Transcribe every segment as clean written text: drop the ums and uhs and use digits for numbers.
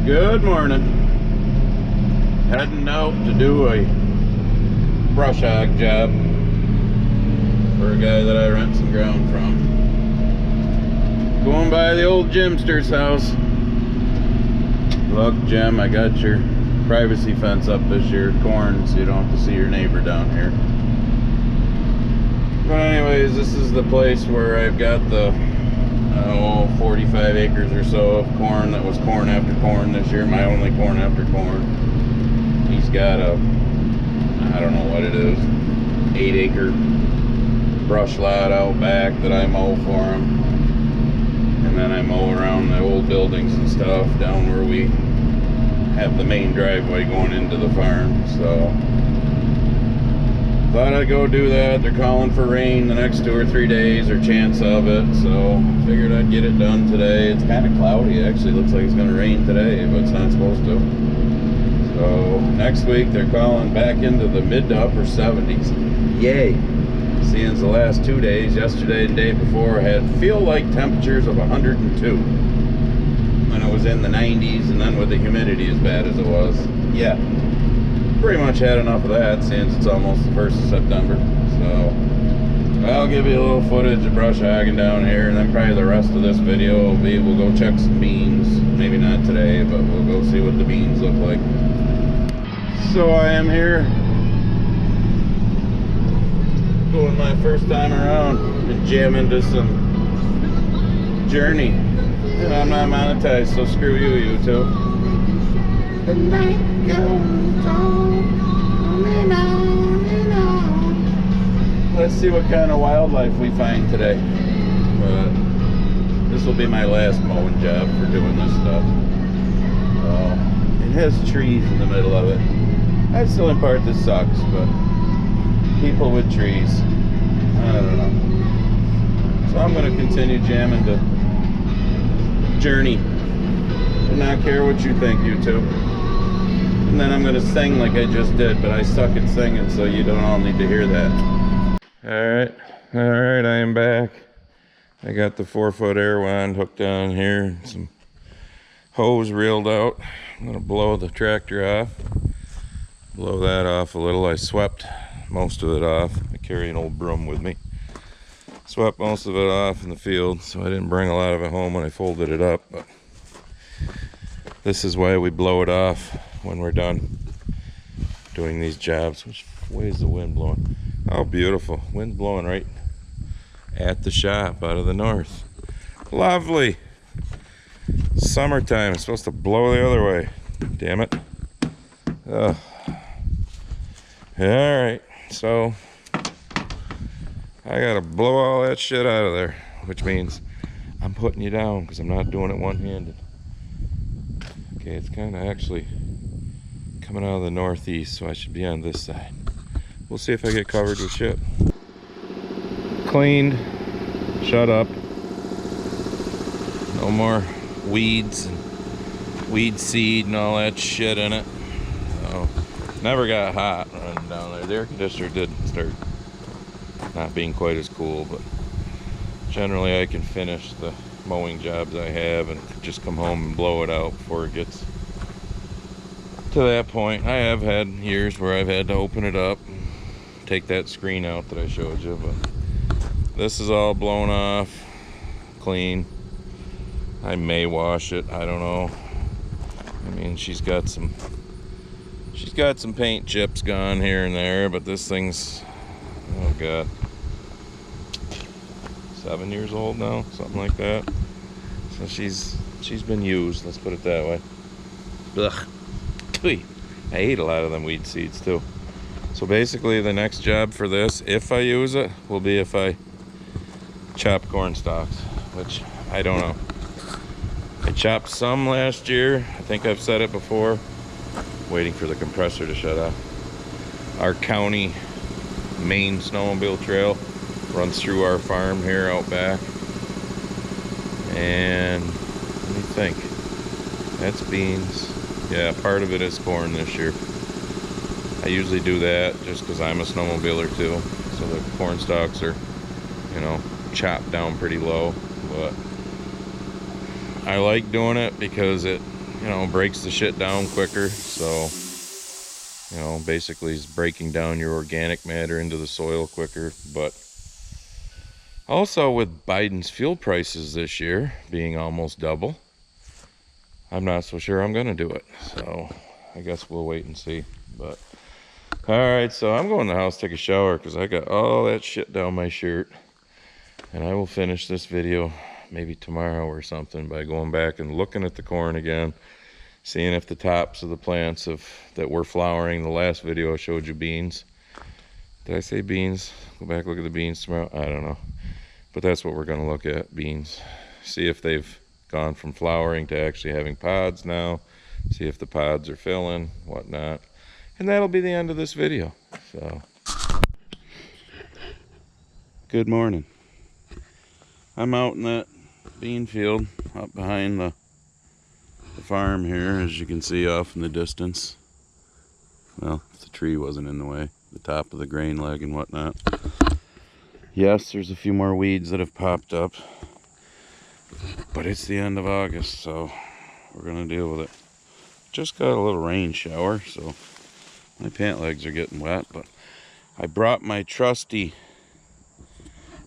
Good morning. Heading out to do a brush hog job for a guy that I rent some ground from. Going by the old Jimster's house. Look, Jim, I got your privacy fence up this year, corn, so you don't have to see your neighbor down here. But anyways, this is the place where I've got the 45 acres or so of corn that was corn after corn this year, my only corn after corn. He's got a, I don't know what it is, 8-acre brush lot out back that I mow for him. And then I mow around the old buildings and stuff down where we have the main driveway going into the farm. So thought I'd go do that. They're calling for rain the next 2 or 3 days, or chance of it, so figured I'd get it done today. It's kind of cloudy, actually. Looks like it's going to rain today, but it's not supposed to. So next week they're calling back into the mid to upper 70s. Yay! Seeing the last 2 days, yesterday and day before, had feel-like temperatures of 102. When it was in the 90s, and then with the humidity as bad as it was. Yeah. Pretty much had enough of that since it's almost the 1st of September. So I'll give you a little footage of brush hogging down here, and then probably the rest of this video will be we'll go check some beans. Maybe not today, but we'll go see what the beans look like. So I am here going my first time around and jam into some Journey, and I'm not monetized, so screw you, you two. The night goes on and on and on. Let's see what kind of wildlife we find today. But this will be my last mowing job for doing this stuff. It has trees in the middle of it. That's the only part that sucks, but people with trees, I don't know. So I'm going to continue jamming to Journey. Do not care what you think, you two. And then I'm going to sing like I just did, but I suck at singing, so you don't all need to hear that. Alright, I am back. I got the 4-foot air wand hooked down here, some hose reeled out. I'm going to blow the tractor off. Blow that off a little. I swept most of it off. I carry an old broom with me. Swept most of it off in the field, so I didn't bring a lot of it home when I folded it up, but this is why we blow it off when we're done doing these jobs. Which way is the wind blowing? Oh, beautiful. Wind blowing right at the shop out of the north. Lovely. Summertime. It's supposed to blow the other way. Damn it. Ugh. Alright, so I gotta blow all that shit out of there, which means I'm putting you down because I'm not doing it one-handed. Okay, it's kind of actually coming out of the northeast, so I should be on this side. We'll see if I get covered with shit. Cleaned. Shut up. No more weeds and weed seed and all that shit in it. So, never got hot running down there. The air conditioner did start not being quite as cool, but generally I can finish the mowing jobs I have and just come home and blow it out before it gets to that point. I have had years where I've had to open it up and take that screen out that I showed you, but this is all blown off, clean. I may wash it, I don't know. I mean, she's got some paint chips gone here and there, but this thing's, oh god, 7 years old now, something like that. So she's been used, let's put it that way. Ugh. I ate a lot of them weed seeds too. So basically the next job for this, if I use it, will be if I chop corn stalks, which I don't know. I chopped some last year. I think I've said it before. Waiting for the compressor to shut off. Our county main snowmobile trail runs through our farm here out back. And let me think. That's beans. Yeah, part of it is corn this year. I usually do that just because I'm a snowmobiler too. So the corn stalks are, you know, chopped down pretty low. But I like doing it because it you know, breaks the shit down quicker. So, you know, basically is breaking down your organic matter into the soil quicker. But also with Biden's fuel prices this year being almost double, I'm not so sure I'm gonna do it. So I guess we'll wait and see. But all right, so I'm going to the house to take a shower because I got all that shit down my shirt. And I will finish this video maybe tomorrow or something by going back and looking at the corn again, seeing if the tops of the plants that were flowering. The last video I showed you beans. Did I say beans? Go back, look at the beans tomorrow. I don't know. But that's what we're going to look at, beans. See if they've gone from flowering to actually having pods now. See if the pods are filling, whatnot. And that'll be the end of this video. So, good morning. I'm out in that bean field up behind the farm here, as you can see off in the distance. Well, if the tree wasn't in the way, the top of the grain leg and whatnot. Yes, there's a few more weeds that have popped up, but it's the end of August, so we're gonna deal with it. Just got a little rain shower, so my pant legs are getting wet, but I brought my trusty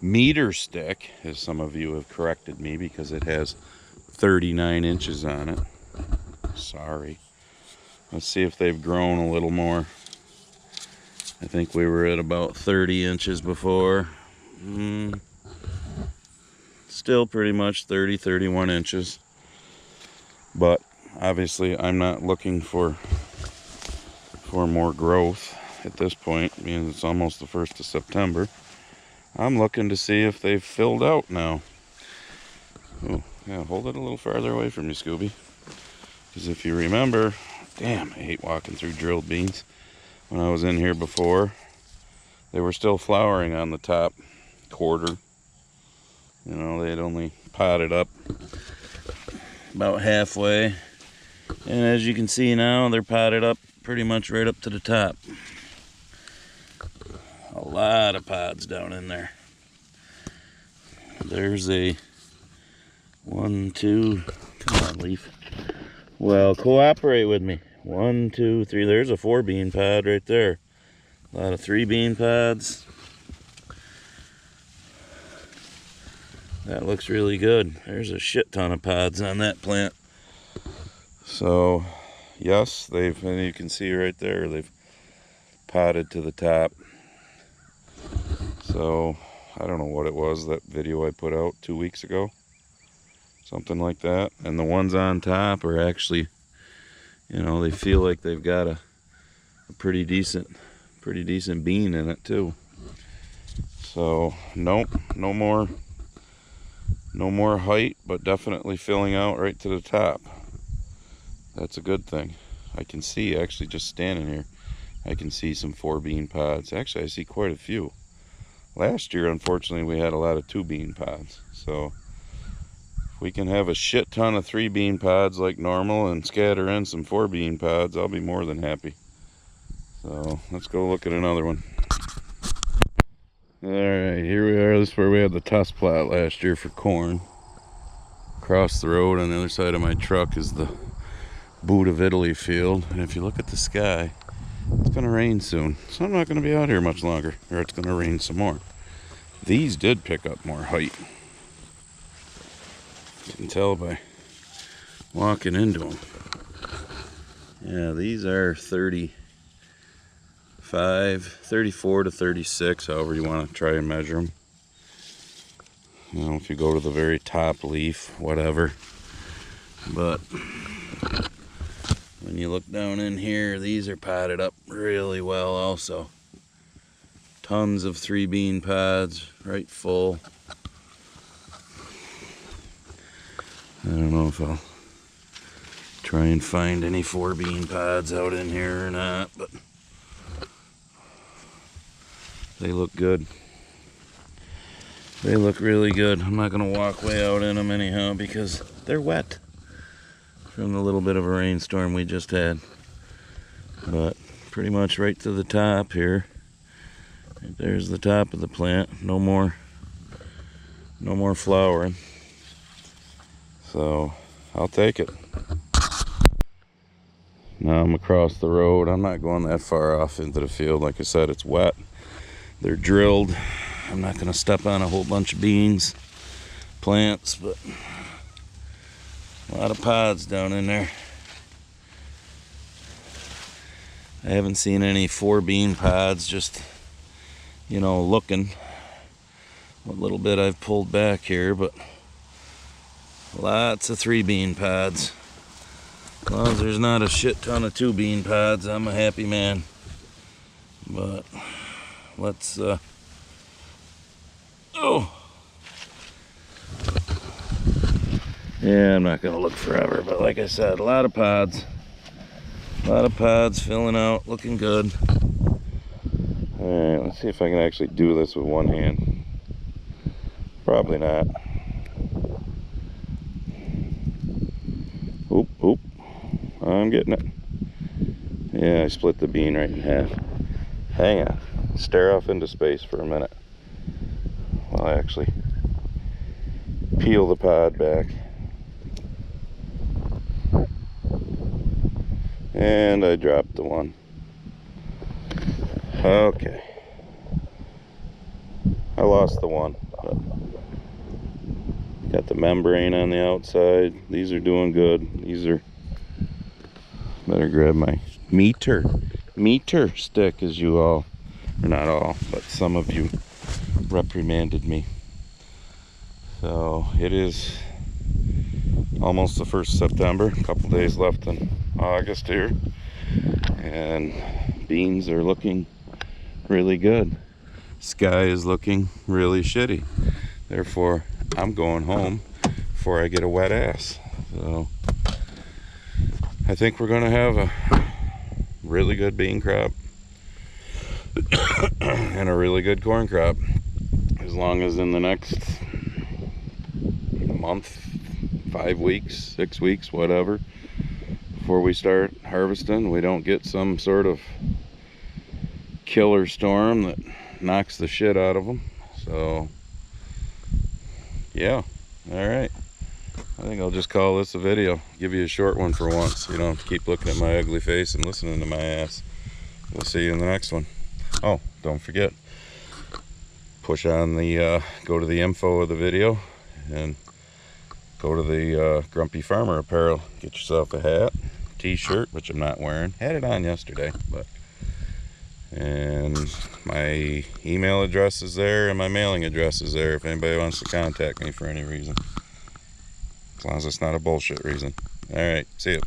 meter stick, as some of you have corrected me, because it has 39 inches on it. Sorry. Let's see if they've grown a little more. I think we were at about 30 inches before. Still pretty much 30, 31 inches. But obviously I'm not looking for more growth at this point, being it's almost the 1st of September. I'm looking to see if they've filled out now. Oh, yeah, hold it a little farther away from you, Scooby. Because if you remember, damn, I hate walking through drilled beans. When I was in here before, they were still flowering on the top quarter. You know, they had only potted up about halfway. And as you can see now, they're potted up pretty much right up to the top. A lot of pods down in there. There's a 1, 2, come on, leaf. Well, cooperate with me. 1, 2, 3. There's a 4 bean pod right there. A lot of 3 bean pods. That looks really good. There's a shit ton of pods on that plant. So, yes, and you can see right there, they've potted to the top. So, I don't know what it was, that video I put out 2 weeks ago. Something like that. And the ones on top are actually, you know, they feel like they've got a pretty decent bean in it too. So, nope, no more height, but definitely filling out right to the top. That's a good thing. I can see, actually, just standing here, I can see some 4 bean pods. Actually, I see quite a few. Last year, unfortunately, we had a lot of 2 bean pods. So if we can have a shit ton of 3 bean pods like normal and scatter in some 4 bean pods, I'll be more than happy. So let's go look at another one. All right, here we are. This is where we had the test plot last year for corn. Across the road on the other side of my truck is the Boot of Italy field. And if you look at the sky, it's going to rain soon, so I'm not going to be out here much longer, or it's going to rain some more. These did pick up more height. You can tell by walking into them. Yeah, these are 34 to 36, however you want to try and measure them. You know, if you go to the very top leaf, whatever. But when you look down in here, these are potted up really well also. Tons of 3 bean pods, right full. I don't know if I'll try and find any 4 bean pods out in here or not, but they look good. They look really good. I'm not going to walk way out in them anyhow because they're wet from the little bit of a rainstorm we just had. But pretty much right to the top here. There's the top of the plant. No more flowering. So I'll take it. Now I'm across the road. I'm not going that far off into the field. Like I said, it's wet. They're drilled. I'm not going to step on a whole bunch of beans, plants, but a lot of pods down in there. I haven't seen any 4-bean pods, just, you know, looking. A little bit I've pulled back here, but lots of 3-bean pods. As long as there's not a shit ton of 2-bean pods, I'm a happy man. But let's yeah, I'm not gonna look forever, but like I said, a lot of pods filling out, looking good. All right, let's see if I can actually do this with one hand. Probably not. Oop, oop. I'm getting it. Yeah, I split the bean right in half. Hang on. Stare off into space for a minute while I actually peel the pod back. And I dropped the one. Okay. I lost the one. But got the membrane on the outside. These are doing good. These are... Better grab my meter stick, as you all, or not all, but some of you reprimanded me. So it is almost the 1st September, a couple days left in August here, and beans are looking really good. Sky is looking really shitty. Therefore, I'm going home before I get a wet ass. So I think we're gonna have a really good bean crop and a really good corn crop, as long as in the next month, 5 weeks, 6 weeks, whatever, before we start harvesting, we don't get some sort of killer storm that knocks the shit out of them. So yeah, all right, I think I'll just call this a video. Give you a short one for once. You don't have to keep looking at my ugly face and listening to my ass. We'll see you in the next one. Oh, don't forget, push on the go to the info of the video and go to the Grumpy Farmer Apparel. Get yourself a hat, t-shirt, which I'm not wearing. Had it on yesterday, but... And my email address is there, and my mailing address is there if anybody wants to contact me for any reason. As long as it's not a bullshit reason. All right, see you.